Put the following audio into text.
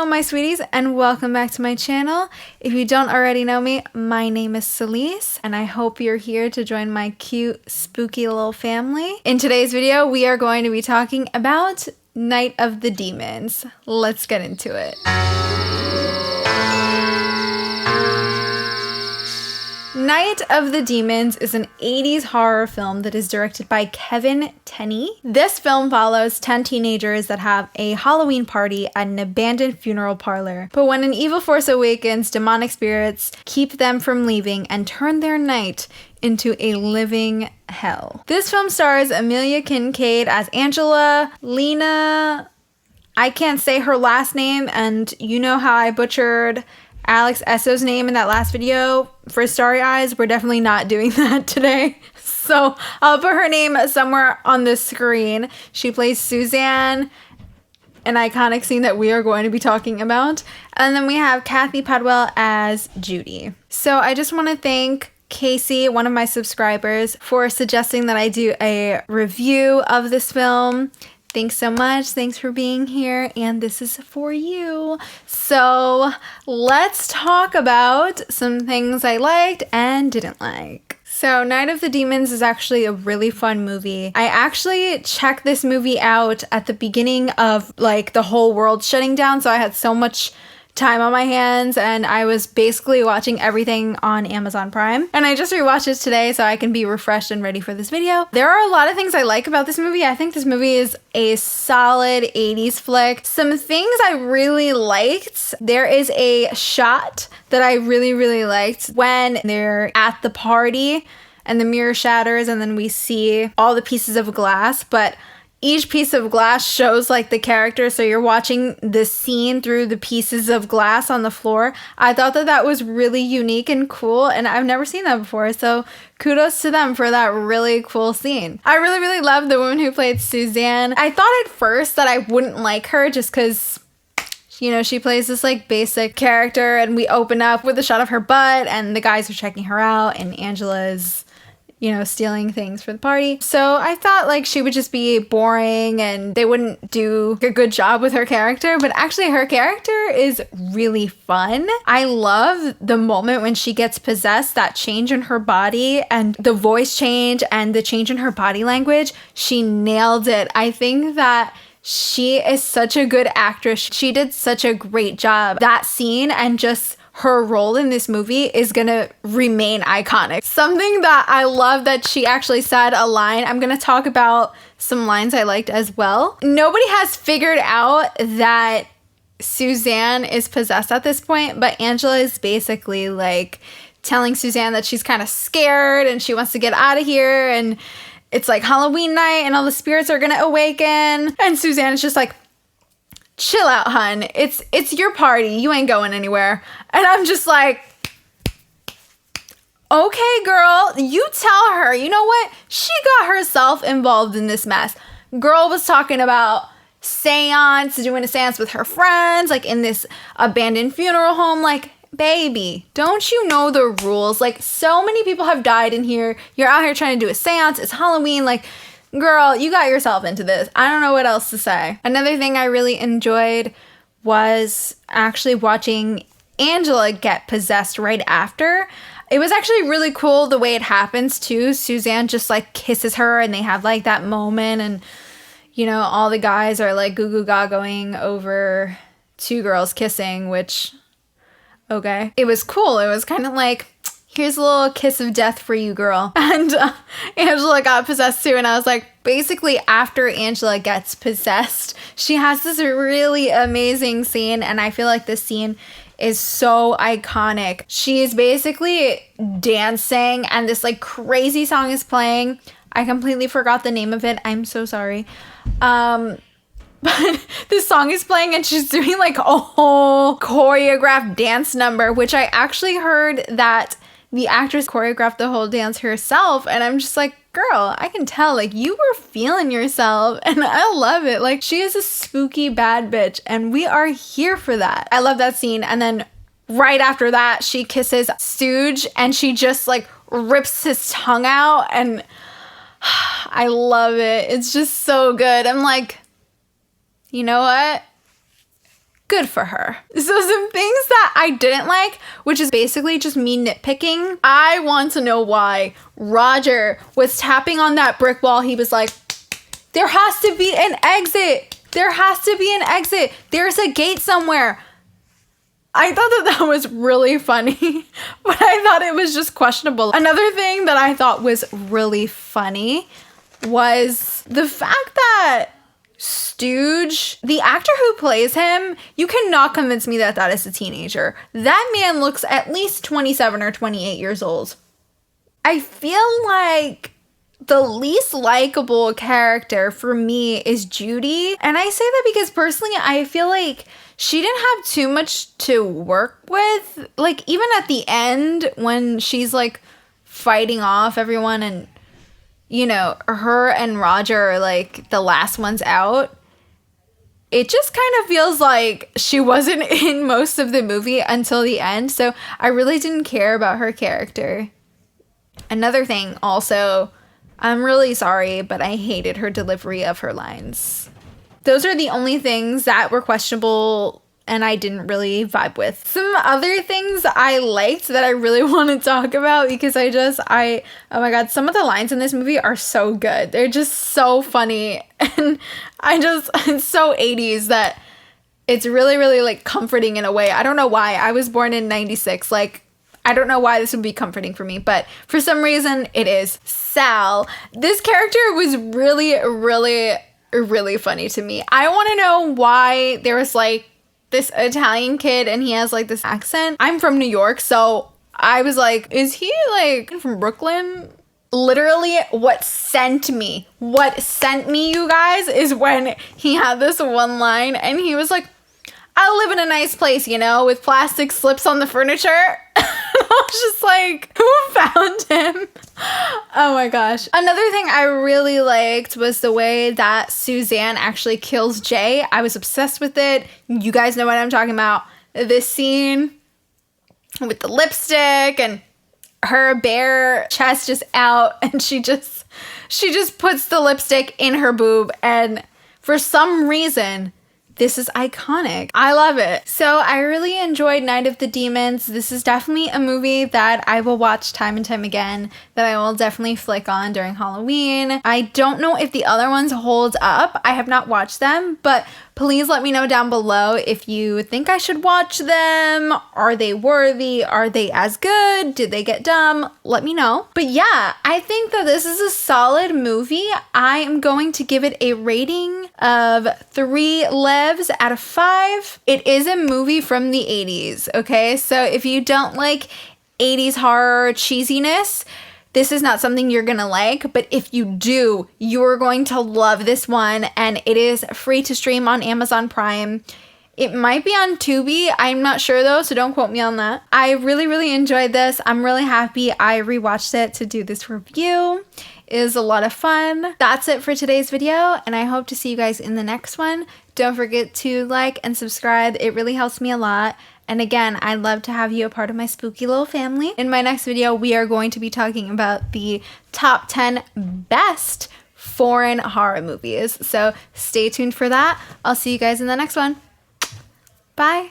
Hello my sweeties and welcome back to my channel. If you don't already know me, my name is Celise and I hope you're here to join my cute spooky little family. In today's video we are going to be talking about Night of the Demons. Let's get into it. Night of the Demons is an 80s horror film that is directed by Kevin Tenney. This film follows 10 teenagers that have a Halloween party at an abandoned funeral parlor. But when an evil force awakens, demonic spirits keep them from leaving and turn their night into a living hell. This film stars Amelia Kincaid as Angela, Lena, I can't say her last name, and you know how I butchered Alex Esso's name in that last video for Starry Eyes. We're definitely not doing that today. So I'll put her name somewhere on the screen. She plays Suzanne, an iconic scene that we are going to be talking about. And then we have Kathy Padwell as Judy. So I just want to thank Casey, one of my subscribers, for suggesting that I do a review of this film. Thanks so much. Thanks for being here. And this is for you. So let's talk about some things I liked and didn't like. So Night of the Demons is actually a really fun movie. I actually checked this movie out at the beginning of like the whole world shutting down. So I had so much time on my hands and I was basically watching everything on Amazon Prime, and I just rewatched it today so I can be refreshed and ready for this video. There are a lot of things I like about this movie. I think this movie is a solid 80s flick. Some things I really liked. There is a shot that I really liked when they're at the party and the mirror shatters and then we see all the pieces of glass, but each piece of glass shows like the character, so you're watching the scene through the pieces of glass on the floor. I thought that that was really unique and cool, and I've never seen that before, so kudos to them for that really cool scene. I really loved the woman who played Suzanne. I thought at first that I wouldn't like her just because, you know, she plays this like basic character, and we open up with a shot of her butt and the guys are checking her out and Angela's, you know, stealing things for the party. So I thought like she would just be boring and they wouldn't do a good job with her character, but actually her character is really fun. I love the moment when she gets possessed, that change in her body and the voice change and the change in her body language. She nailed it. I think that she is such a good actress. She did such a great job. That scene and just her role in this movie is gonna remain iconic. Something that I love that she actually said a line, I'm gonna talk about some lines I liked as well. Nobody has figured out that Suzanne is possessed at this point, but Angela is basically like telling Suzanne that she's kind of scared and she wants to get out of here, and it's like Halloween night and all the spirits are gonna awaken, and Suzanne is just like, chill out, hun. It's your party. You ain't going anywhere. And I'm just like, okay, girl, you tell her. You know what? She got herself involved in this mess. Girl was talking about seance, doing a seance with her friends, like in this abandoned funeral home. Like, baby, don't you know the rules? Like, so many people have died in here. You're out here trying to do a seance. It's Halloween. Like, girl, you got yourself into this. I don't know what else to say. Another thing I really enjoyed was actually watching Angela get possessed right after. It was actually really cool the way it happens too. Suzanne just like kisses her and they have like that moment, and you know, all the guys are like goo goo gagoing over two girls kissing, which, okay. It was cool. It was kind of like, here's a little kiss of death for you, girl. And Angela got possessed too. And I was like, basically after Angela gets possessed, she has this really amazing scene. And I feel like this scene is so iconic. She is basically dancing and this like crazy song is playing. I completely forgot the name of it. I'm so sorry. But this song is playing and she's doing like a whole choreographed dance number, which I actually heard that the actress choreographed the whole dance herself, and I'm just like, girl, I can tell, like, you were feeling yourself, and I love it. Like, she is a spooky bad bitch, and we are here for that. I love that scene, and then right after that, she kisses Stooge, and she just, like, rips his tongue out, and I love it. It's just so good. I'm like, you know what? Good for her. So some things that I didn't like, which is basically just me nitpicking. I want to know why Roger was tapping on that brick wall. He was like, there has to be an exit. There has to be an exit. There's a gate somewhere. I thought that that was really funny, but I thought it was just questionable. Another thing that I thought was really funny was the fact that Stooge, the actor who plays him, you cannot convince me that that is a teenager. That man looks at least 27 or 28 years old. I feel like the least likable character for me is Judy. And I say that because personally, I feel like she didn't have too much to work with. Like, even at the end when she's like fighting off everyone and, you know, her and Roger are like the last ones out, it just kind of feels like she wasn't in most of the movie until the end. So I really didn't care about her character. Another thing also, I'm really sorry, but I hated her delivery of her lines. Those are the only things that were questionable and I didn't really vibe with. Some other things I liked that I really want to talk about because oh my god, some of the lines in this movie are so good. They're just so funny. And it's so 80s that it's really, really like comforting in a way. I don't know why. I was born in 96. Like, I don't know why this would be comforting for me, but for some reason it is. Sal. This character was really, really, really funny to me. I want to know why there was like this Italian kid and he has like this accent. I'm from New York, so I was like, is he like from Brooklyn? Literally what sent me, you guys, is when he had this one line and he was like, I live in a nice place, you know, with plastic slips on the furniture. I was just like, who found him? Oh my gosh. Another thing I really liked was the way that Suzanne actually kills Jay. I was obsessed with it. You guys know what I'm talking about. This scene with the lipstick and her bare chest just out and she just puts the lipstick in her boob, and for some reason this is iconic. I love it. So I really enjoyed Night of the Demons. This is definitely a movie that I will watch time and time again, that I will definitely flick on during Halloween. I don't know if the other ones hold up. I have not watched them, but please let me know down below if you think I should watch them. Are they worthy? Are they as good? Did they get dumb? Let me know. But yeah, I think that this is a solid movie. I am going to give it a rating of 3 Levs out of 5. It is a movie from the 80s, okay? So if you don't like 80s horror cheesiness, this is not something you're gonna like, but if you do, you're going to love this one, and it is free to stream on Amazon Prime. It might be on Tubi. I'm not sure though, so don't quote me on that. I really, really enjoyed this. I'm really happy I rewatched it to do this review. It was a lot of fun. That's it for today's video, and I hope to see you guys in the next one. Don't forget to like and subscribe. It really helps me a lot. And again, I'd love to have you a part of my spooky little family. In my next video, we are going to be talking about the top 10 best foreign horror movies. So stay tuned for that. I'll see you guys in the next one. Bye.